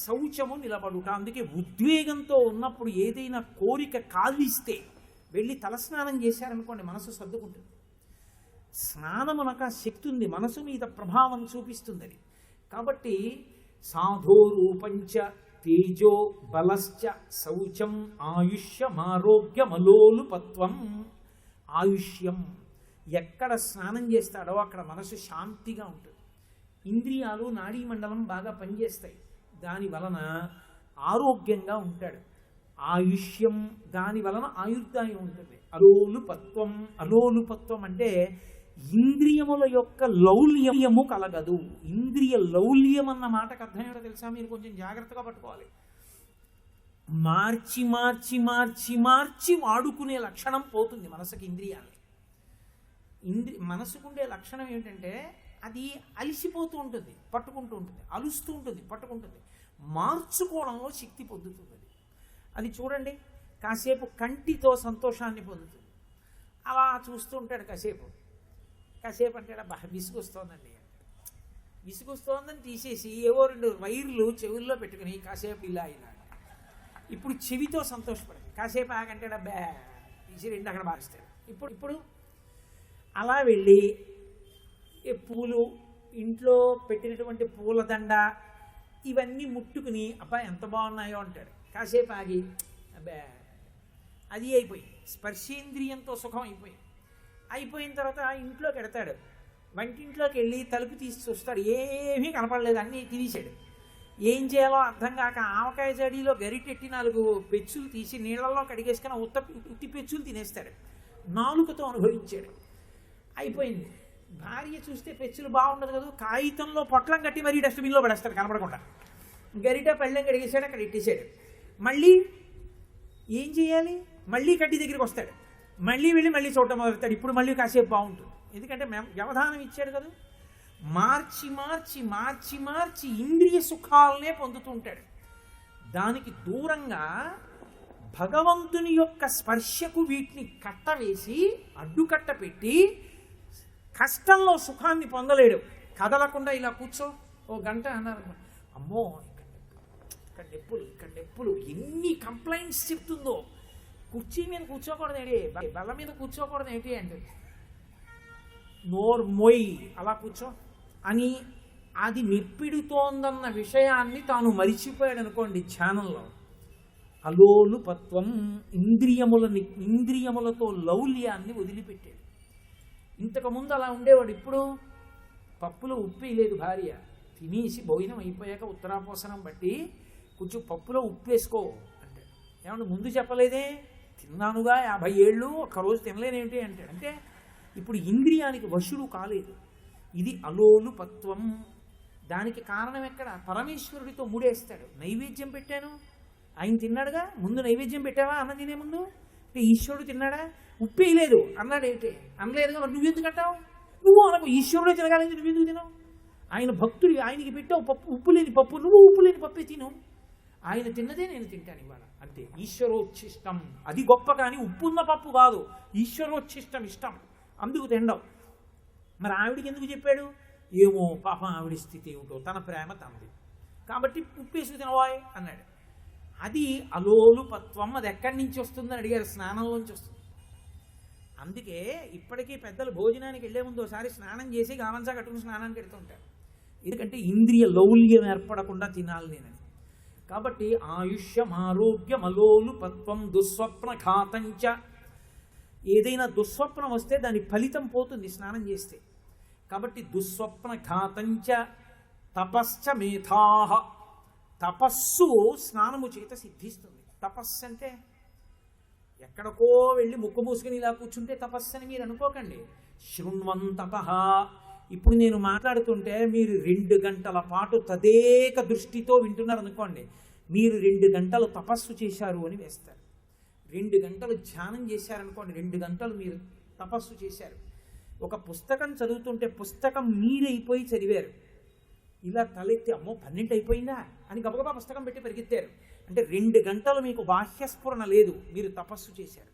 శౌచము నిలబడుట. అందుకే ఉద్వేగంతో ఉన్నప్పుడు ఏదైనా కోరిక కాలిస్తే వెళ్ళి తలస్నానం చేశారనుకోండి, మనసు సర్దుకుంటుంది. స్నానమునకు ఆ శక్తి ఉంది, మనసు మీద ప్రభావం చూపిస్తుందని. కాబట్టి సాధోరూపంచ తేజో బలశ్చ శౌచం ఆయుష్యమారోగ్యమలోలుపత్వం. ఆయుష్యం, ఎక్కడ స్నానం చేస్తాడో అక్కడ మనసు శాంతిగా ఉంటుంది. ఇంద్రియాలు నాడీమండలం బాగా పనిచేస్తాయి, దాని వలన ఆరోగ్యంగా ఉంటాడు. ఆయుష్యం, దాని వలన ఆయుర్దాయం ఉంటుంది. అలోలుపత్వం, అలోలుపత్వం అంటే ఇంద్రియముల యొక్క లౌల్యము కలగదు. ఇంద్రియ లౌల్యం అన్న మాటకు అర్థం ఏంటో తెలుసా? మీరు కొంచెం జాగ్రత్తగా పట్టుకోవాలి. మార్చి మార్చి మార్చి మార్చి వాడుకునే లక్షణం పోతుంది మనసుకి, ఇంద్రియాన్ని. మనసుకుండే లక్షణం ఏమిటంటే అది అలిసిపోతూ ఉంటుంది, పట్టుకుంటూ ఉంటుంది, అలుస్తూ ఉంటుంది, పట్టుకుంటుంది. మార్చుకోవడంలో శక్తి పొందుతుంది. అది చూడండి, కాసేపు కంటితో సంతోషాన్ని పొందుతుంది. అలా చూస్తూ ఉంటాడు కాసేపు. కాసేపు అంటే బాగా విసుగొస్తోందండి, విసుగొస్తోందని తీసేసి ఏవో 2 వైర్లు చెవుల్లో పెట్టుకుని కాసేపు ఇలా ఇలా. ఇప్పుడు చెవితో సంతోషపడదు, కాసేపు ఆగంటే బ్యా తీసి 2 అక్కడ బారిస్తాడు. ఇప్పుడు అలా వెళ్ళి పూలు, ఇంట్లో పెట్టినటువంటి పూలదండ ఇవన్నీ ముట్టుకుని అబ్బా ఎంత బాగున్నాయో అంటాడు. కాసేపు ఆగి అబ్బా అది అయిపోయింది, స్పర్శేంద్రియంతో సుఖం అయిపోయింది. అయిపోయిన తర్వాత ఇంట్లోకి ఎడతాడు. వంటింట్లోకి వెళ్ళి తలుపు తీసి చూస్తాడు, ఏమీ కనపడలేదు, అన్నీ తీసాడు. ఏం చేయాలో అర్థం కాక ఆవకాయ జడీలో గరిటెట్టి 4 పెచ్చులు తీసి నీళ్ళల్లో కడిగేసుకుని ఉత్తి పెచ్చులు తినేస్తాడు. నాలుకతో అనుభవించాడు. అయిపోయింది. భార్య చూస్తే పెచ్చులు బాగుండదు కదా, కాగితంలో పొట్లం కట్టి మరీ డస్ట్బిన్లో పడేస్తాడు కనపడకుండా. గరిట పళ్ళెం కడిగేసాడు, అక్కడ ఎట్టేసాడు. మళ్ళీ ఏం చేయాలి? మళ్ళీ కడ్డీ దగ్గరికి వస్తాడు, మళ్ళీ వెళ్ళి మళ్ళీ చూడటం మొదలుతాడు. ఇప్పుడు మళ్ళీ కాసేపు బాగుంటుంది, ఎందుకంటే వ్యవధానం ఇచ్చాడు కదా. మార్చి మార్చి మార్చి మార్చి ఇంద్రియ సుఖాలనే పొందుతూ ఉంటాడు. దానికి దూరంగా భగవంతుని యొక్క స్పర్శకు వీటిని కట్టవేసి అడ్డుకట్ట పెట్టి కష్టంలో సుఖాన్ని పొందలేడు. కదలకుండా ఇలా కూర్చో 1 గంట అన్నారు, అమ్మో ఇక్కడ నొప్పులు ఎన్ని కంప్లైంట్స్ చెప్తుందో. కుర్చీ మీద కూర్చోకూడదు ఏంటి, బల్ల మీద కూర్చోకూడదు ఏంటి అంటే నోర్ మొయ్ అలా కూర్చో అని అది నిప్పిడుతోందన్న విషయాన్ని తాను మరిచిపోయాడు అనుకోండి ధ్యానంలో. అలోలుపత్వం, ఇంద్రియములతో లౌల్యాన్ని వదిలిపెట్టాడు. ఇంతకుముందు అలా ఉండేవాడు. ఇప్పుడు పప్పులో ఉప్పు లేదు, భార్య తినేసి భోజనం అయిపోయాక ఉత్తరాపోసనం బట్టి కొంచెం పప్పులో ఉప్పు వేసుకో అంటే, ఏమన్నా ముందు చెప్పలేదే, తిన్నానుగా 50 ఏళ్ళు ఒక్కరోజు తినలేనేమిటి అంటే. అంటే ఇప్పుడు ఇంద్రియానికి వశుడు కాలేదు. ఇది అలోలుపత్వం. దానికి కారణం ఎక్కడ? పరమేశ్వరుడితో ముడేస్తాడు. నైవేద్యం పెట్టాను, ఆయన తిన్నాడుగా, ముందు నైవేద్యం పెట్టావా అన్న తినే ముందు? అంటే ఈశ్వరుడు తిన్నాడా? ఉప్పే లేదు అన్నాడు. ఏంటి అనలేదుగా, మరి నువ్వెందుకు అంటావు? నువ్వు అనకు, ఈశ్వరుడే తినగాలని నువ్వెందుకు తినవు? ఆయన భక్తుడి, ఆయనకి పెట్టావు పప్పు, ఉప్పు లేని పప్పు, నువ్వు ఉప్పు లేని పప్పే తిను. ఆయన తిన్నదే నేను తింటాను ఇవాళ, అంతే. ఈశ్వరోచ్ఛిష్టం, అది గొప్ప, కానీ ఉప్పున్న పప్పు కాదు, ఈశ్వరోచ్ఛిష్టం ఇష్టం, అందుకు తినడం. మరి ఆవిడికి ఎందుకు చెప్పాడు? ఏమో పాపం ఆవిడ స్థితి ఏమిటో, తన ప్రేమ తనది కాబట్టి ఉప్పేసి తినవాయ్ అన్నాడు. అది అలోలుపత్వం. అది ఎక్కడి నుంచి వస్తుందని అడిగారు. స్నానంలోంచి వస్తుంది. అందుకే ఇప్పటికీ పెద్దలు భోజనానికి వెళ్లే ముందు ఒకసారి స్నానం చేసి గామంచా కట్టుకుని స్నానానికి వెళ్తుంటారు. ఎందుకంటే ఇంద్రియ లౌల్యం ఏర్పడకుండా తినాలి నేనని. కాబట్టి ఆయుష్యమారోగ్యమలోలుపత్వం దుస్వప్న ఘాతంచ. ఏదైనా దుస్వప్నం వస్తే దాని ఫలితం పోతుంది స్నానం చేస్తే. కాబట్టి దుస్వప్న ఘాతంచ తపశ్చ మేధాహ. తపస్సు స్నానము చేత సిద్ధిస్తుంది. తపస్సు అంటే ఎక్కడికో వెళ్ళి ముక్కు మూసుకుని ఇలా కూర్చుంటే తపస్సు అని మీరు అనుకోకండి. శృణ్వంతపః. ఇప్పుడు నేను మాట్లాడుతుంటే మీరు 2 గంటల పాటు తదేక దృష్టితో వింటున్నారు అనుకోండి, మీరు 2 గంటలు తపస్సు చేశారు అని వేస్తారు. 2 గంటలు ధ్యానం చేశారనుకోండి, 2 గంటలు మీరు తపస్సు చేశారు. ఒక పుస్తకం చదువుతుంటే పుస్తకం మీరైపోయి చదివారు. ఇలా తలెత్తి అమ్మో 12 అయిపోయిందా అని గబగబా పుస్తకం పెట్టి పరిగెత్తారు. అంటే 2 గంటలు మీకు బాహ్యస్ఫురణ లేదు, మీరు తపస్సు చేశారు.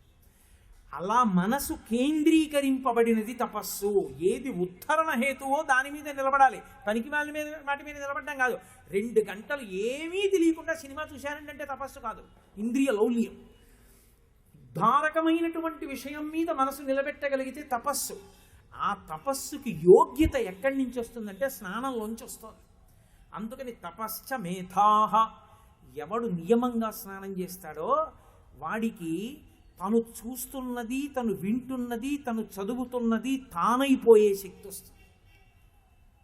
అలా మనసు కేంద్రీకరింపబడినది తపస్సు. ఏది ఉద్ధరణ హేతువో దాని మీద నిలబడాలి, పనికి వాటి మీద నిలబడడం కాదు. 2 గంటలు ఏమీ తెలియకుండా సినిమా చూశారంటే తపస్సు కాదు, ఇంద్రియ లౌల్యం. ధారకమైనటువంటి విషయం మీద మనసు నిలబెట్టగలిగితే తపస్సు. ఆ తపస్సుకి యోగ్యత ఎక్కడి నుంచి వస్తుందంటే స్నానంలోంచి వస్తుంది. అందుకని తపశ్చ మేధాహ, ఎవడు నియమంగా స్నానం చేస్తాడో వాడికి తను చూస్తున్నది, తను వింటున్నది, తను చదువుతున్నది తానైపోయే శక్తి వస్తుంది.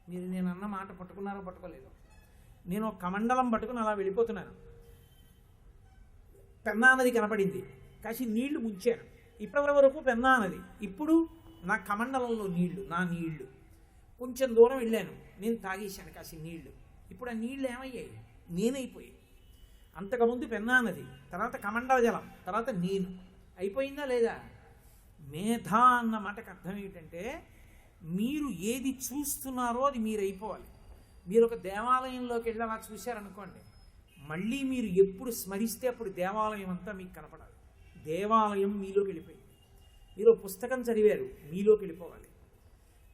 మీరు నేను అన్న మాట పట్టుకున్నారో పట్టుకోలేదు, నేను ఒక కమండలం పట్టుకుని అలా వెళ్ళిపోతున్నాను. పెన్నా నది కనపడింది, కాసి నీళ్లు ముంచాను. ఇప్పటి వరకు పెన్నా నది, ఇప్పుడు నా కమండలంలో నీళ్లు, నా నీళ్లు. కొంచెం దూరం వెళ్ళాను, నేను తాగేశాను కాసి నీళ్లు. ఇప్పుడు ఆ నీళ్లు ఏమయ్యాయి? నేనైపోయాయి. అంతకుముందు పెన్నా నది, తర్వాత కమండల జలం, తర్వాత నేను. అయిపోయిందా లేదా? మేధ అన్న మాటకు అర్థం ఏంటంటే మీరు ఏది చూస్తున్నారో అది మీరు అయిపోవాలి. మీరు ఒక దేవాలయంలోకి వెళ్ళి అలా చూశారనుకోండి, మళ్ళీ మీరు ఎప్పుడు స్మరిస్తే అప్పుడు దేవాలయం అంతా మీకు కనపడాలి. దేవాలయం మీలోకి వెళ్ళిపోయింది. మీరు పుస్తకం చదివారు, మీలోకి వెళ్ళిపోవాలి.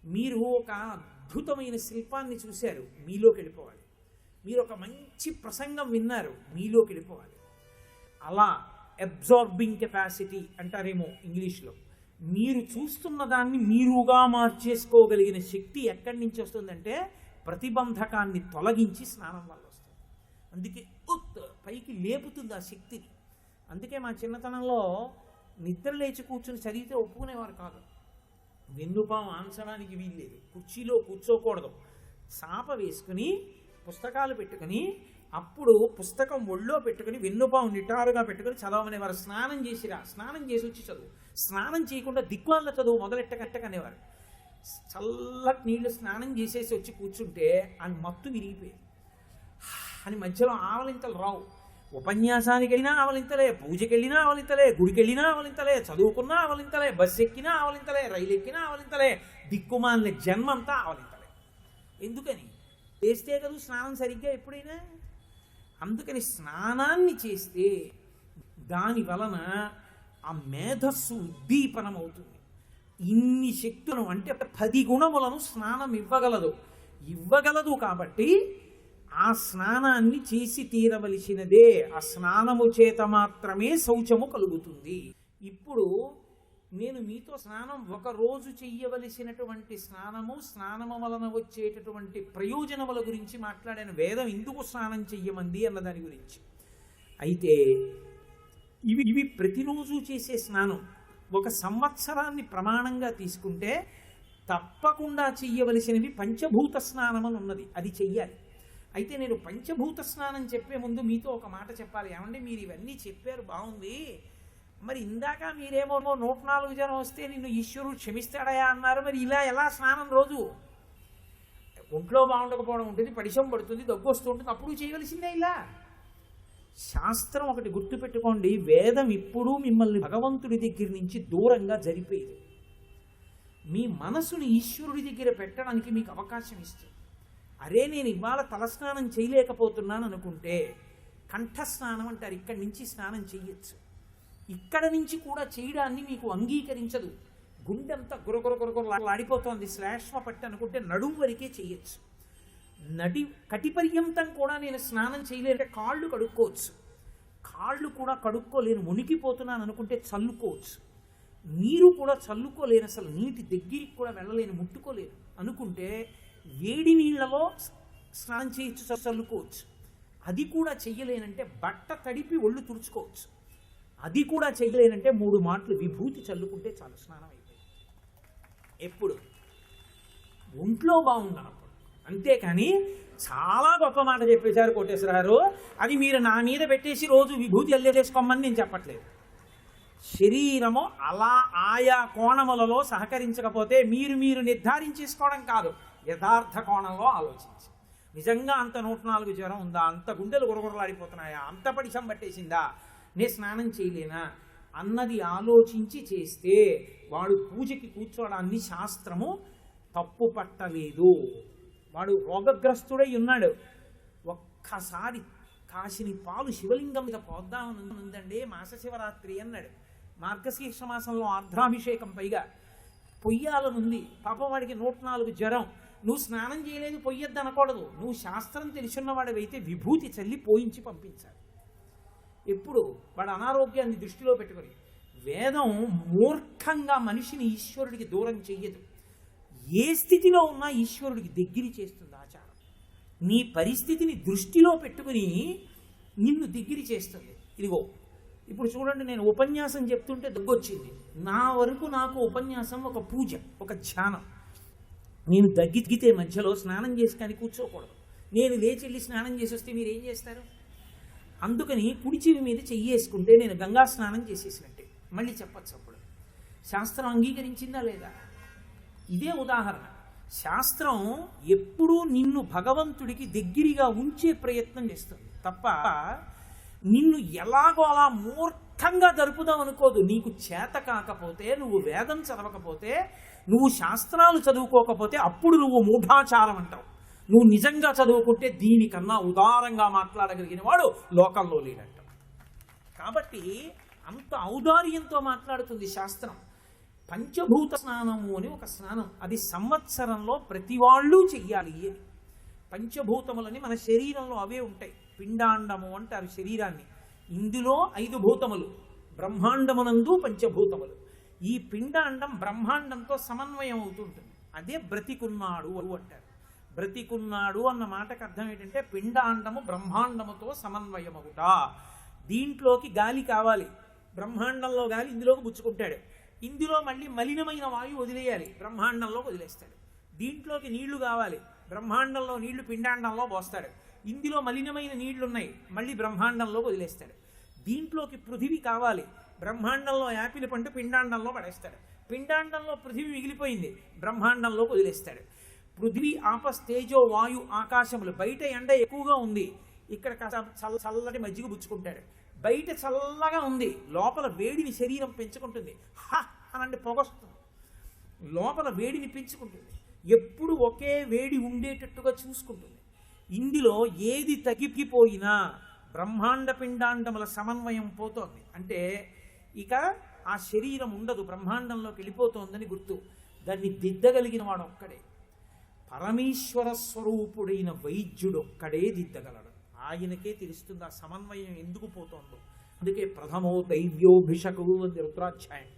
మీరు ఒక అద్భుతమైన శిల్పాన్ని చూశారు, మీలోకి వెళ్ళిపోవాలి. మీరు ఒక మంచి ప్రసంగం విన్నారు, మీలోకి వెళ్ళిపోవాలి. అలా అబ్జార్బింగ్ కెపాసిటీ అంటారేమో ఇంగ్లీష్లో. మీరు చూస్తున్న దాన్ని మీరుగా మార్చేసుకోగలిగిన శక్తి ఎక్కడి నుంచి వస్తుందంటే ప్రతిబంధకాన్ని తొలగించి స్నానం వల్ల వస్తుంది. అందుకే పైకి లేపుతుంది ఆ శక్తిని. అందుకే మా చిన్నతనంలో నిద్ర లేచి కూర్చుని చదివితే ఒప్పుకునేవారు కాదు. వెన్నుపాము ఆంచడానికి వీల్లేదు, కుర్చీలో కూర్చోకూడదు, చాప వేసుకుని పుస్తకాలు పెట్టుకుని అప్పుడు పుస్తకం ఒళ్ళో పెట్టుకుని వెన్నుపాము నిటారుగా పెట్టుకుని చదవమనేవారు. స్నానం చేసిరా, స్నానం చేసి వచ్చి చదువు, స్నానం చేయకుండా దిక్కువాళ్ళ చదువు మొదలెట్టకనేవారు. చల్లటి నీళ్లు స్నానం చేసేసి వచ్చి కూర్చుంటే అని మత్తు విరిగిపోయేది. అని మధ్యలో ఆవలింతలు రావు. ఉపన్యాసానికి వెళ్ళినా ఆవలింతలే, పూజకి వెళ్ళినా ఆవలింతలే, గుడికి వెళ్ళినా ఆవలింతలే, చదువుకున్నా ఆవలింతలే, బస్సు ఎక్కినా ఆవలింతలే, రైలు ఎక్కినా ఆవలింతలే, దిక్కుమాలిన జన్మంతా ఆవలింతలే. ఎందుకని? చేస్తే కదా స్నానం సరిగ్గా ఎప్పుడైనా. అందుకని స్నానాన్ని చేస్తే దాని వలన ఆ మేధస్సు ఉద్దీపనం అవుతుంది. ఇన్ని శక్తులను అంటే 10 గుణములను స్నానం ఇవ్వగలదు కాబట్టి ఆ స్నానాన్ని చేసి తీరవలసినదే. ఆ స్నానము చేత మాత్రమే శౌచము కలుగుతుంది. ఇప్పుడు నేను మీతో స్నానం ఒకరోజు చెయ్యవలసినటువంటి స్నానము వలన వచ్చేటటువంటి ప్రయోజనముల గురించి మాట్లాడాను. వేదం ఎందుకు స్నానం చెయ్యమంది అన్న దాని గురించి. అయితే ఇవి ప్రతిరోజు చేసే స్నానం. ఒక సంవత్సరాన్ని ప్రమాణంగా తీసుకుంటే తప్పకుండా చెయ్యవలసినవి పంచభూత స్నానం అని ఉన్నది, అది చెయ్యాలి. అయితే నేను పంచభూత స్నానం చెప్పే ముందు మీతో ఒక మాట చెప్పాలి. ఏమంటే మీరు ఇవన్నీ చెప్పారు, బాగుంది, మరి ఇందాక మీరేమో 104 జనం వస్తే నిన్ను ఈశ్వరుడు క్షమిస్తాడయా అన్నారు. మరి ఇలా ఎలా స్నానం? రోజు ఒంట్లో బాగుండకపోవడం ఉంటుంది, పడిశం పడుతుంది, దగ్గు వస్తుంటుంది, అప్పుడు చేయవలసిందే. ఇలా శాస్త్రం ఒకటి గుర్తుపెట్టుకోండి, వేదం ఇప్పుడు మిమ్మల్ని భగవంతుడి దగ్గర నుంచి దూరంగా జరిపేది. మీ మనసుని ఈశ్వరుడి దగ్గర పెట్టడానికి మీకు అవకాశం ఇస్తుంది. అరే నేను ఇవాళ తలస్నానం చేయలేకపోతున్నాను అనుకుంటే కంఠస్నానం అంటారు, ఇక్కడి నుంచి స్నానం చెయ్యొచ్చు. ఇక్కడ నుంచి కూడా చేయడాన్ని మీకు అంగీకరించదు. గుండెంతా గురగురలాడిపోతోంది, శ్లేష్మ పట్టి అనుకుంటే నడుము వరకే చెయ్యొచ్చు. కటిపర్యంతం కూడా నేను స్నానం చేయలేదంటే కాళ్ళు కడుక్కోవచ్చు. కాళ్ళు కూడా కడుక్కోలేను, మునిగిపోతున్నాను అనుకుంటే చల్లుకోవచ్చు. నీరు కూడా చల్లుకోలేను, అసలు నీటి దగ్గరికి కూడా వెళ్ళలేను, ముట్టుకోలేను అనుకుంటే వేడి నీళ్లలో స్నానం చేయొచ్చు, చల్లుకోవచ్చు. అది కూడా చెయ్యలేనంటే బట్ట తడిపి ఒళ్ళు తుడుచుకోవచ్చు. అది కూడా చెయ్యలేనంటే 3 మాటలు విభూతి చల్లుకుంటే చాలు, స్నానం అయిపోయింది. ఎప్పుడు? ఒంట్లో బాగుండనప్పుడు. అంతేకాని చాలా గొప్ప మాట చెప్పేశారు కోటేశ్వరరావు, అది మీరు నా మీద పెట్టేసి రోజు విభూతి అల్లేసుకోమని నేను చెప్పట్లేదు. శరీరము అలా ఆయా కోణములలో సహకరించకపోతే మీరు నిర్ధారించేసుకోవడం కాదు, యథార్థ కోణంలో ఆలోచించి. నిజంగా అంత 104 జ్వరం ఉందా, అంత గుండెలు గురగురలాడిపోతున్నాయా, అంత పడిశం పట్టేసిందా, నే స్నానం చేయలేనా అన్నది ఆలోచించి చేస్తే వాడు పూజకి కూర్చోవడాన్ని శాస్త్రము తప్పు పట్టలేదు. వాడు రోగగ్రస్తుడై ఉన్నాడు, ఒక్కసారి కాసిని పాలు శివలింగం మీద పోద్దామని ఉందండి, మాస శివరాత్రి అన్నాడు. మార్గశీర్ష మాసంలో ఆర్ద్రాభిషేకం పైగా పొయ్యాలనుంది, పాపం వాడికి 104 జ్వరం, నువ్వు స్నానం చేయలేదు పొయ్యొద్దు అనకూడదు. నువ్వు శాస్త్రం తెలుసున్నవాడివైతే విభూతి చల్లి పోయించి పంపించాలి. ఎప్పుడు వాడు అనారోగ్యాన్ని దృష్టిలో పెట్టుకొని. వేదం మూర్ఖంగా మనిషిని ఈశ్వరుడికి దూరం చెయ్యదు. ఏ స్థితిలో ఉన్నా ఈశ్వరుడికి దగ్గర చేస్తుంది ఆచారం. నీ పరిస్థితిని దృష్టిలో పెట్టుకుని నిన్ను దగ్గర చేస్తుంది. ఇదిగో ఇప్పుడు చూడండి, నేను ఉపన్యాసం చెప్తుంటే దగ్గొచ్చింది. నా వరకు నాకు ఉపన్యాసం ఒక పూజ, ఒక ధ్యానం. నేను దగ్గితే మధ్యలో స్నానం చేసి కానీ కూర్చోకూడదు. నేను లేచి వెళ్ళి స్నానం చేసి వస్తే మీరు ఏం చేస్తారు? అందుకని కుడి చెవి మీద చెయ్యేసుకుంటే నేను గంగా స్నానం చేసేసినట్టే. మళ్ళీ చెప్పచ్చు. అప్పుడు శాస్త్రం అంగీకరించిందా లేదా? ఇదే ఉదాహరణ. శాస్త్రం ఎప్పుడూ నిన్ను భగవంతుడికి దగ్గరగా ఉంచే ప్రయత్నం చేస్తుంది తప్ప నిన్ను ఎలాగో అలా మూర్ఖంగా జరుపుదాం అనుకోదు. నీకు చేత కాకపోతే, నువ్వు వేదం చదవకపోతే, నువ్వు శాస్త్రాలు చదువుకోకపోతే అప్పుడు నువ్వు మూఢాచారం అంటావు. నువ్వు నిజంగా చదువుకుంటే దీనికన్నా ఉదారంగా మాట్లాడగలిగిన వాడు లోకంలో లేడంటావు. కాబట్టి అంత ఔదార్యంతో మాట్లాడుతుంది శాస్త్రం. పంచభూత స్నానము అని ఒక స్నానం, అది సంవత్సరంలో ప్రతి వాళ్ళు చెయ్యాలి. పంచభూతములని మన శరీరంలో అవే ఉంటాయి. పిండాండము అంటారు శరీరాన్ని. ఇందులో 5 భూతములు, బ్రహ్మాండమునందు పంచభూతములు. ఈ పిండాండం బ్రహ్మాండంతో సమన్వయం అవుతుంటుంది. అదే బ్రతికున్నాడు అంటారు. బ్రతికున్నాడు అన్న మాటకు అర్థం ఏంటంటే పిండాండము బ్రహ్మాండముతో సమన్వయమవుట. దీంట్లోకి గాలి కావాలి, బ్రహ్మాండంలో గాలి ఇందులోకి పుచ్చుకుంటాడు. ఇందులో మళ్ళీ మలినమైన వాయువు వదిలేయాలి, బ్రహ్మాండంలోకి వదిలేస్తాడు. దీంట్లోకి నీళ్లు కావాలి, బ్రహ్మాండంలో నీళ్లు పిండాండంలో పోస్తాడు. ఇందులో మలినమైన నీళ్లున్నాయి, మళ్ళీ బ్రహ్మాండంలోకి వదిలేస్తాడు. దీంట్లోకి పృథివీ కావాలి, బ్రహ్మాండంలో యాపిల్ పండు పిండాండంలో పడేస్తాడు. పిండాండంలో పృథివీ మిగిలిపోయింది, బ్రహ్మాండంలోకి వదిలేస్తాడు. పృథివీ ఆపస్ తేజో వాయు ఆకాశములు. బయట ఎండ ఎక్కువగా ఉంది, ఇక్కడ చల్లటి మజ్జిగ పుచ్చుకుంటాడు. బయట చల్లగా ఉంది, లోపల వేడిని శరీరం పెంచుకుంటుంది. అనండి పొగొస్తుంది, లోపల వేడిని పెంచుకుంటుంది. ఎప్పుడు ఒకే వేడి ఉండేటట్టుగా చూసుకుంటుంది. ఇందులో ఏది తగ్గిపోయినా బ్రహ్మాండ పిండాండముల సమన్వయం పోతోంది అంటే ఇక ఆ శరీరం ఉండదు, బ్రహ్మాండంలోకి వెళ్ళిపోతోందని గుర్తు. దాన్ని దిద్దగలిగిన వాడు ఒక్కడే, పరమేశ్వర స్వరూపుడైన వైద్యుడొక్కడే దిద్దగలడు. ఆయనకే తెలుస్తుంది ఆ సమన్వయం ఎందుకు పోతోందో. అందుకే ప్రథమో దైవ్యోభిషకు అని రుద్రాధ్యాయం.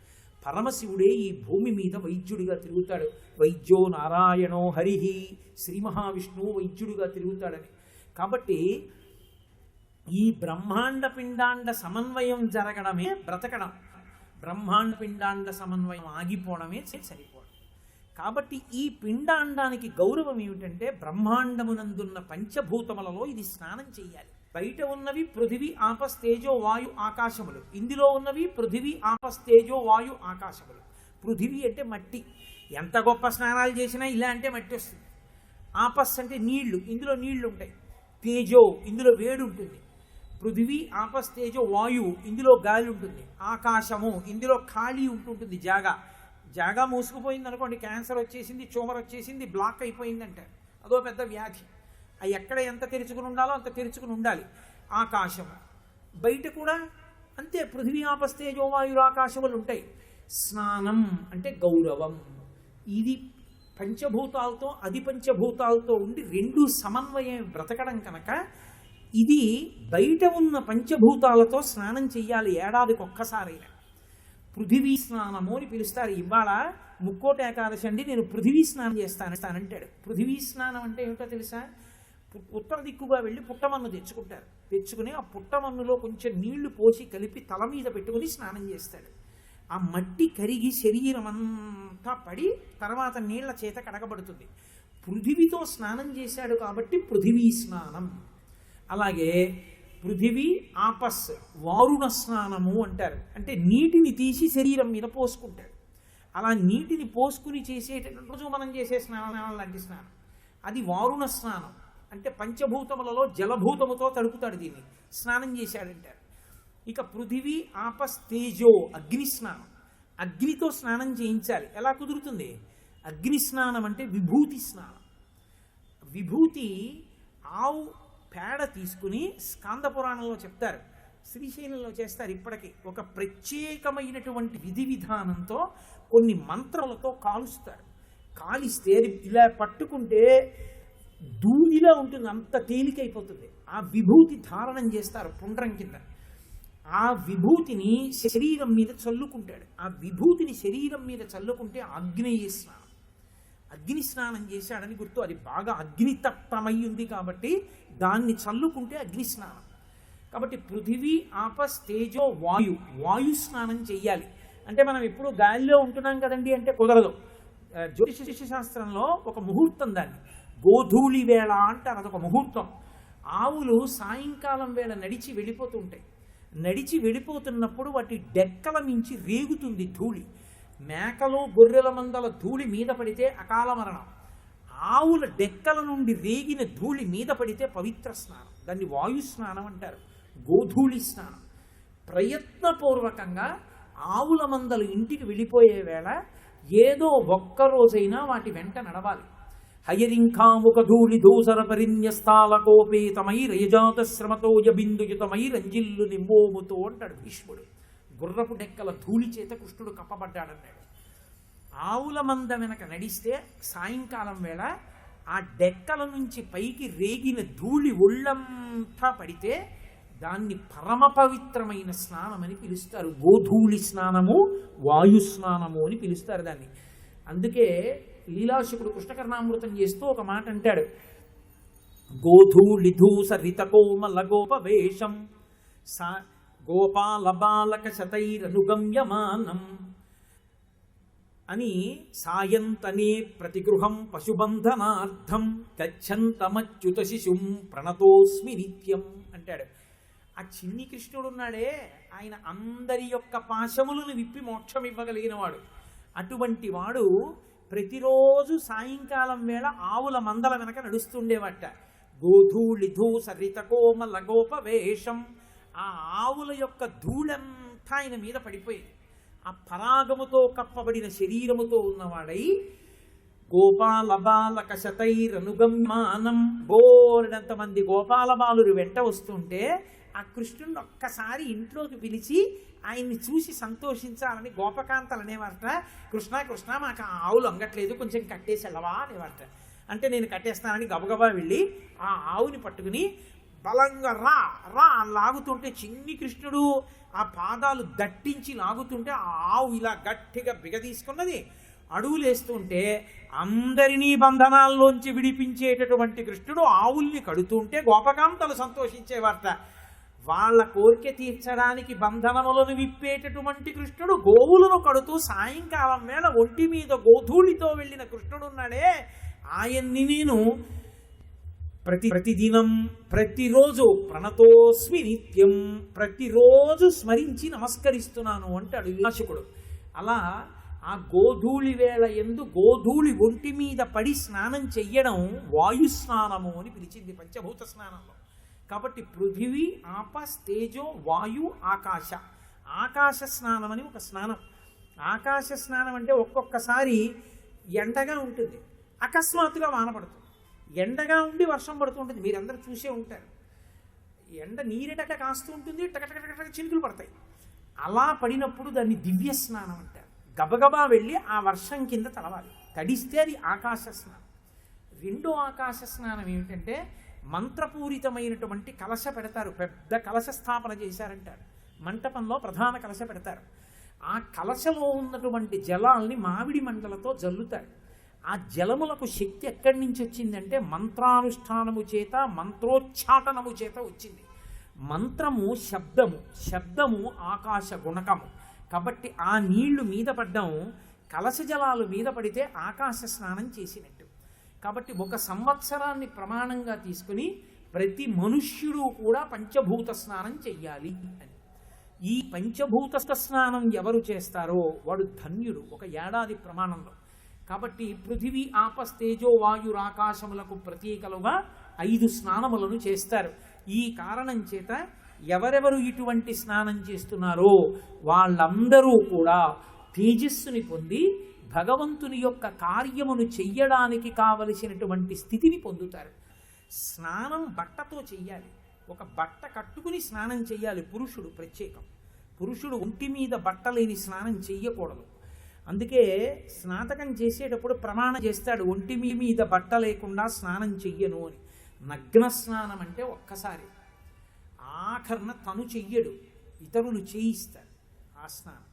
పరమశివుడే ఈ భూమి మీద వైద్యుడిగా తిరుగుతాడు. వైద్యో నారాయణో హరిహి, శ్రీ మహావిష్ణువు వైద్యుడిగా తిరుగుతాడని. కాబట్టి ఈ బ్రహ్మాండ పిండాండ సమన్వయం జరగడమే బ్రతకడం, బ్రహ్మాండ పిండాండ సమన్వయం ఆగిపోవడమే సరిపోవడం. కాబట్టి ఈ పిండాండానికి గౌరవం ఏమిటంటే బ్రహ్మాండమునందున్న పంచభూతములలో ఇది స్నానం చెయ్యాలి. బయట ఉన్నవి పృథివీ ఆపస్ తేజో వాయు ఆకాశములు, ఇందులో ఉన్నవి పృథివీ ఆపస్ తేజో వాయు ఆకాశములు. పృథివీ అంటే మట్టి, ఎంత గొప్ప స్నానాలు చేసినా ఇలా అంటే మట్టి వస్తుంది. ఆపస్ అంటే నీళ్లు, ఇందులో నీళ్లు ఉంటాయి. తేజో, ఇందులో వేడి ఉంటుంది. పృథివీ ఆపస్ తేజో వాయువు, ఇందులో గాలి ఉంటుంది. ఆకాశము, ఇందులో ఖాళీ ఉంటుంటుంది, జాగా మూసుకుపోయింది అనుకోండి, క్యాన్సర్ వచ్చేసింది, ట్యూమర్ వచ్చేసింది, బ్లాక్ అయిపోయింది అంటారు. అదో పెద్ద వ్యాధి. అవి ఎక్కడ ఎంత తెరుచుకుని ఉండాలో అంత తెరుచుకుని ఉండాలి. ఆకాశము బయట కూడా అంతే, పృథివీ ఆపస్ తేజో వాయువు ఆకాశములు ఉంటాయి. స్నానం అంటే గౌరవం. ఇది పంచభూతాలతో అది పంచభూతాలతో ఉండి రెండు సమన్వయం బ్రతకడం కనుక ఇది బయట ఉన్న పంచభూతాలతో స్నానం చెయ్యాలి ఏడాదికి ఒక్కసారైనా. పృథివీ స్నానము అని పిలుస్తారు. ఇవాళ ముక్కోటి ఏకాదశి అండి, నేను పృథివీ స్నానం చేస్తానంటాడు. పృథివీ స్నానం అంటే ఏమిటో తెలుసా? ఉత్తర దిక్కుగా వెళ్ళి పుట్టమన్ను తెచ్చుకుంటారు. తెచ్చుకుని ఆ పుట్టమన్నులో కొంచెం నీళ్లు పోసి కలిపి తల మీద పెట్టుకుని స్నానం చేస్తాడు. ఆ మట్టి కరిగి శరీరం అంతా పడి తర్వాత నీళ్ల చేత కడగబడుతుంది. పృథివీతో స్నానం చేశాడు కాబట్టి పృథివీ స్నానం. అలాగే పృథివీ ఆపస్ వారుణ స్నానము అంటారు. అంటే నీటిని తీసి శరీరం మీద పోసుకుంటాడు. అలా నీటిని పోసుకుని చేసేటటువంటి రోజు మనం చేసే స్నానం లాంటి స్నానం, అది వారుణ స్నానం. అంటే పంచభూతములలో జలభూతముతో తడుపుతాడు, దీన్ని స్నానం చేశాడంటారు. ఇక పృథివీ ఆపస్ తేజో అగ్ని స్నానం, అగ్నితో స్నానం చేయించాలి. ఎలా కుదురుతుంది? అగ్ని స్నానం అంటే విభూతి స్నానం. విభూతి ఆవు పేడ తీసుకుని స్కాంద పురాణంలో చెప్తారు, శ్రీశైలంలో చేస్తారు ఇప్పటికీ. ఒక ప్రత్యేకమైనటువంటి విధి విధానంతో కొన్ని మంత్రాలతో కాలుస్తారు. కాలిస్తే అది ఇలా పట్టుకుంటే ధూళిలా ఉంటుంది, అంత తేలికైపోతుంది. ఆ విభూతి ధారణం చేస్తారు పుండ్రం కింద. ఆ విభూతిని శరీరం మీద చల్లుకుంటాడు. ఆ విభూతిని శరీరం మీద చల్లుకుంటే ఆగ్నేయ స్నానం. అగ్ని స్నానం చేశాడని గుర్తు. అది బాగా అగ్నితప్తమై ఉంది కాబట్టి దాన్ని చల్లుకుంటే అగ్ని స్నానం. కాబట్టి పృథివీ, ఆపస్, తేజో, వాయు స్నానం చెయ్యాలి. అంటే మనం ఎప్పుడు గాలిలో ఉంటున్నాం కదండి అంటే కుదరదు. జ్యోతిష శాస్త్రంలో ఒక ముహూర్తం, దాన్ని గోధూళి వేళ అంటారు, అదొక ముహూర్తం. ఆవులు సాయంకాలం వేళ నడిచి వెళ్ళిపోతుంటాయి. నడిచి వెళ్ళిపోతున్నప్పుడు వాటి డెక్కల మించి రేగుతుంది ధూళి. మేకలు, గొర్రెల మందల ధూళి మీద పడితే అకాల మరణం. ఆవుల డెక్కల నుండి రేగిన ధూళి మీద పడితే పవిత్ర స్నానం. దాన్ని వాయు స్నానం అంటారు, గోధూళి స్నానం. ప్రయత్నపూర్వకంగా ఆవుల మందలు ఇంటికి వెళ్ళిపోయే వేళ ఏదో ఒక్కరోజైనా వాటి వెంట నడవాలి. హయరింఖాముఖ ధూళి దూసర పరిన్యస్తాలకోపేతమై రయజాత శ్రమతోజ బిందుయుతమై రంజిల్లు నిమ్మోముతో అంటాడు భీష్ముడు. గుర్రపు డెక్కల ధూళి చేత కృష్ణుడు కప్పబడ్డాడన్నాడు. ఆవుల మంద వెనక నడిస్తే సాయంకాలం వేళ ఆ డెక్కల నుంచి పైకి రేగిన ధూళి ఒళ్ళంతా పడితే దాన్ని పరమ పవిత్రమైన స్నానం అని పిలుస్తారు. గోధూళి స్నానము, వాయు స్నానము అని పిలుస్తారు దాన్ని. అందుకే లీలాశుకుడు కృష్ణకర్ణామృతం చేస్తూ ఒక మాట అంటాడు, గోధూళి ధూస రితకోమల గోపవేషం సా గోపాల బాలక శతైరనుగమ్యమానం అని, సాయంతనే ప్రతిగృహం పశుబంధనార్థం గచ్చంతమచ్యుత శిశుం ప్రణతోస్మి నిత్యం అంటాడు. ఆ చిన్ని కృష్ణుడున్నాడే, ఆయన అందరి యొక్క పాశములను విప్పి మోక్షం ఇవ్వగలిగిన వాడు. అటువంటి వాడు ప్రతిరోజు సాయంకాలం వేళ ఆవుల మందల వెనక నడుస్తుండేవాట. గోధూళి ధూస రితకోమల గోపవేషం. ఆ ఆవుల యొక్క ధూళంతా ఆయన మీద పడిపోయింది. ఆ పరాగముతో కప్పబడిన శరీరముతో ఉన్నవాడై గోపాల బాలక శతైరనుగమ్యమానం, బోర్డంత మంది గోపాల బాలురు వెంట వస్తుంటే ఆ కృష్ణుడిని ఒక్కసారి ఇంట్లోకి పిలిచి ఆయన్ని చూసి సంతోషించాలని గోపకాంతలు అనేవారట. కృష్ణ కృష్ణ మాకు ఆ ఆవులు అంగట్లేదు, కొంచెం కట్టేసి వెళ్ళవా అనేవారట. అంటే నేను కట్టేస్తానని గబగబా వెళ్ళి ఆ ఆవుని పట్టుకుని బలంగా రా రా అని లాగుతుంటే చిన్ని కృష్ణుడు ఆ పాదాలు దట్టించి లాగుతుంటే ఆ ఆవు ఇలా గట్టిగా బిగదీసుకున్నది. అడుగులేస్తుంటే అందరినీ బంధనాల్లోంచి విడిపించేటటువంటి కృష్ణుడు ఆవుల్ని కడుతుంటే గోపకాంతలు సంతోషించేవారట. వాళ్ళ కోరిక తీర్చడానికి బంధనములను విప్పేటటువంటి కృష్ణుడు గోవులను కడుతూ సాయంకాలం వేళ ఒంటి మీద గోధూళితో వెళ్ళిన కృష్ణుడున్నాడే, ఆయన్ని నేను ప్రతిదినం ప్రతిరోజు ప్రణతోస్మి నిత్యం, ప్రతిరోజు స్మరించి నమస్కరిస్తున్నాను అంటాడు వినాశకుడు. అలా ఆ గోధూళి వేళ యందు గోధూళి ఒంటి మీద పడి స్నానం చెయ్యడం వాయు స్నానము అని పిలిచింది పంచభూత స్నానంలో. కాబట్టి పృథివీ, ఆపస్, తేజో, వాయు, ఆకాశ. ఆకాశ స్నానం అని ఒక స్నానం. ఆకాశ స్నానం అంటే ఒక్కొక్కసారి ఎండగా ఉంటుంది, అకస్మాత్తుగా వాన పడుతుంది. ఎండగా ఉండి వర్షం పడుతుంటుంది, మీరందరూ చూసే ఉంటారు. ఎండ నీరెటక కాస్తూ ఉంటుంది, టకటక చినుకులు పడతాయి. అలా పడినప్పుడు దాన్ని దివ్య స్నానం అంటారు. గబగబా వెళ్ళి ఆ వర్షం కింద తడవాలి, తడిస్తే అది ఆకాశ స్నానం. రెండో ఆకాశ స్నానం ఏమిటంటే మంత్రపూరితమైనటువంటి కలశ పెడతారు, పెద్ద కలశ స్థాపన చేశారంటారు. మంటపంలో ప్రధాన కలశ పెడతారు. ఆ కలశలో ఉన్నటువంటి జలాల్ని మామిడి మండలతో జల్లుతారు. ఆ జలములకు శక్తి ఎక్కడి నుంచి వచ్చిందంటే మంత్రానుష్ఠానము చేత, మంత్రోచ్చాటనము చేత వచ్చింది. మంత్రము శబ్దము, శబ్దము ఆకాశ గుణకము. కాబట్టి ఆ నీళ్లు మీద పడ్డం, కలశ జలాలు మీద పడితే ఆకాశ స్నానం చేసినట్టు. కాబట్టి ఒక సంవత్సరాన్ని ప్రమాణంగా తీసుకుని ప్రతి మనుష్యుడు కూడా పంచభూత స్నానం చెయ్యాలి అని. ఈ పంచభూత స్నానం ఎవరు చేస్తారో వాడు ధన్యుడు ఒక ఏడాది ప్రమాణంలో. కాబట్టి పృథివీ, ఆపస్, తేజో, వాయురాకాశములకు ప్రతీకలుగా 5 స్నానములను చేస్తారు. ఈ కారణం చేత ఎవరెవరు ఇటువంటి స్నానం చేస్తున్నారో వాళ్ళందరూ కూడా తేజస్సుని పొంది భగవంతుని యొక్క కార్యమును చెయ్యడానికి కావలసినటువంటి స్థితిని పొందుతారు. స్నానం బట్టతో చెయ్యాలి, ఒక బట్ట కట్టుకుని స్నానం చెయ్యాలి పురుషుడు ప్రత్యేకం. పురుషుడు ఒంటి మీద బట్ట లేని స్నానం చెయ్యకూడదు. అందుకే స్నాతకం చేసేటప్పుడు ప్రమాణం చేస్తాడు, ఒంటి మీద బట్ట లేకుండా స్నానం చెయ్యను అని. నగ్న స్నానం అంటే ఒక్కసారి, ఆఖరణ తను చెయ్యడు, ఇతరులు చేయిస్తాడు ఆ స్నానం.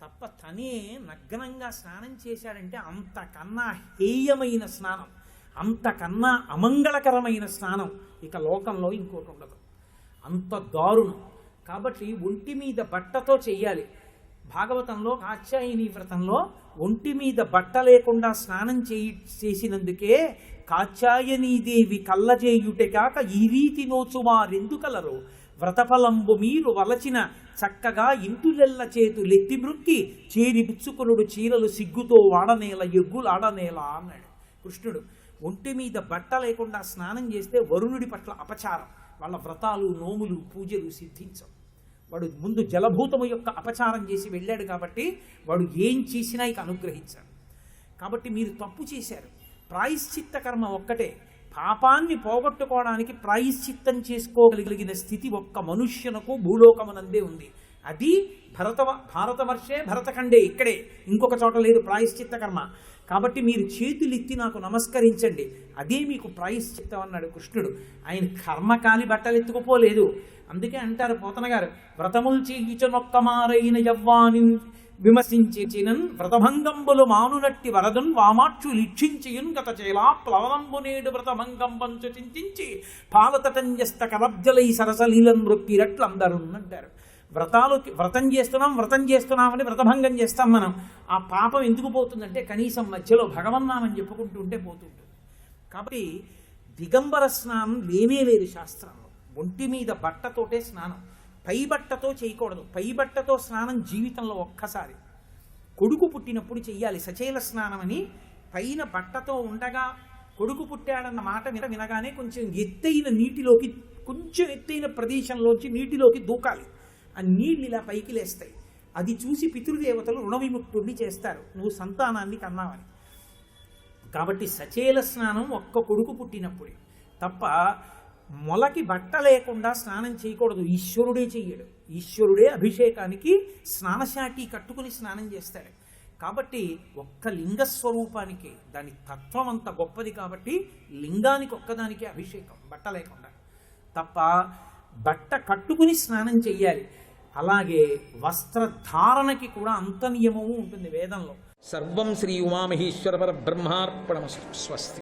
తప్ప తనే నగ్నంగా స్నానం చేశాడంటే అంతకన్నా హేయమైన స్నానం, అంతకన్నా అమంగళకరమైన స్నానం ఇక లోకంలో ఇంకోటి ఉండదు. అంత దారుణం. కాబట్టి ఒంటి మీద బట్టతో చెయ్యాలి. భాగవతంలో కాత్యాయని వ్రతంలో ఒంటి మీద బట్ట లేకుండా స్నానం చేసినందుకే కాత్యాయనీదేవి కళ్ళజేయుటే కాక ఈ రీతి నోచువారెందుకలరు వ్రతఫలంబు మీరు వలచిన చక్కగా ఇంటులెల్ల చేతులెత్తి మృక్కి చేరి బుచ్చుకునుడు చీరలు సిగ్గుతో వాడనేల ఎగ్గులాడనేల అన్నాడు కృష్ణుడు. ఒంటి మీద బట్ట లేకుండా స్నానం చేస్తే వరుణుడి పట్ల అపచారం, వాళ్ళ వ్రతాలు నోములు పూజలు సిద్ధించవు. వాడు ముందు జలభూతము యొక్క అపచారం చేసి వెళ్ళాడు కాబట్టి వాడు ఏం చేసినా ఇక అనుగ్రహించాడు. కాబట్టి మీరు తప్పు చేశారు. ప్రాయశ్చిత్త కర్మ ఒక్కటే. పాపాన్ని పోగొట్టుకోవడానికి ప్రాయశ్చిత్తం చేసుకోగలిగిన స్థితి ఒక్క మనుష్యునకు భూలోకమునందే ఉంది. అది భారతవర్షే భరతఖండే, ఇక్కడే, ఇంకొక చోట లేదు ప్రాయశ్చిత్త కర్మ. కాబట్టి మీరు చేతులెత్తి నాకు నమస్కరించండి, అదే మీకు ప్రాయశ్చిత్తం అన్నాడు కృష్ణుడు. ఆయన కర్మకాలి బట్టలు ఎత్తుకుపోలేదు. అందుకే అంటారు పోతన గారు, వ్రతములు చేయుచనొక్కమారైన యవ్వాని విమర్శించినన్ వ్రతభంగంబులు మానునట్టి వరదున్ వామాక్షులు ఇక్షించియున్ గత చేలా ప్లవనంబు నేడు వ్రతభంగంబంచు చింతించి పాలతటంజస్త కలబ్జలై సరసలీలను మృక్కిరట్లు అందరు అంటారు. వ్రతం చేస్తున్నామని వ్రతభంగం చేస్తాం మనం. ఆ పాపం ఎందుకు పోతుందంటే కనీసం మధ్యలో భగవన్నామని చెప్పుకుంటూ ఉంటే పోతుంటుంది. కాబట్టి దిగంబర స్నానం లేనే లేదు శాస్త్రంలో. ఒంటి మీద బట్టతోటే స్నానం, పై బట్టతో చేయకూడదు. పై బట్టతో స్నానం జీవితంలో ఒక్కసారి కొడుకు పుట్టినప్పుడు చెయ్యాలి సచేల స్నానం అని. పైన బట్టతో ఉండగా కొడుకు పుట్టాడన్న మాట వినగానే కొంచెం ఎత్తైన నీటిలోకి, కొంచెం ఎత్తైన ప్రదేశంలోంచి నీటిలోకి దూకాలి. ఆ నీళ్ళు ఇలా పైకి లేస్తాయి. అది చూసి పితృదేవతలు రుణవిముక్తుడిని చేస్తారు, నువ్వు సంతానాన్ని కన్నావని. కాబట్టి సచేల స్నానం ఒక్క కొడుకు పుట్టినప్పుడే తప్ప మొలకి బట్ట లేకుండా స్నానం చేయకూడదు. ఈశ్వరుడే చెయ్యడు. ఈశ్వరుడే అభిషేకానికి స్నానశాటి కట్టుకుని స్నానం చేస్తాడు. కాబట్టి ఒక్క లింగస్వరూపానికి దాని తత్వం అంత గొప్పది. కాబట్టి లింగానికి ఒక్కదానికి అభిషేకం బట్ట లేకుండా, తప్ప బట్ట కట్టుకుని స్నానం చెయ్యాలి. అలాగే వస్త్రధారణకి కూడా అంత నియమము ఉంటుంది వేదంలో. సర్వం శ్రీ ఉమామహేశ్వర పరబ్రహ్మార్పణమస్తు. స్వస్తి.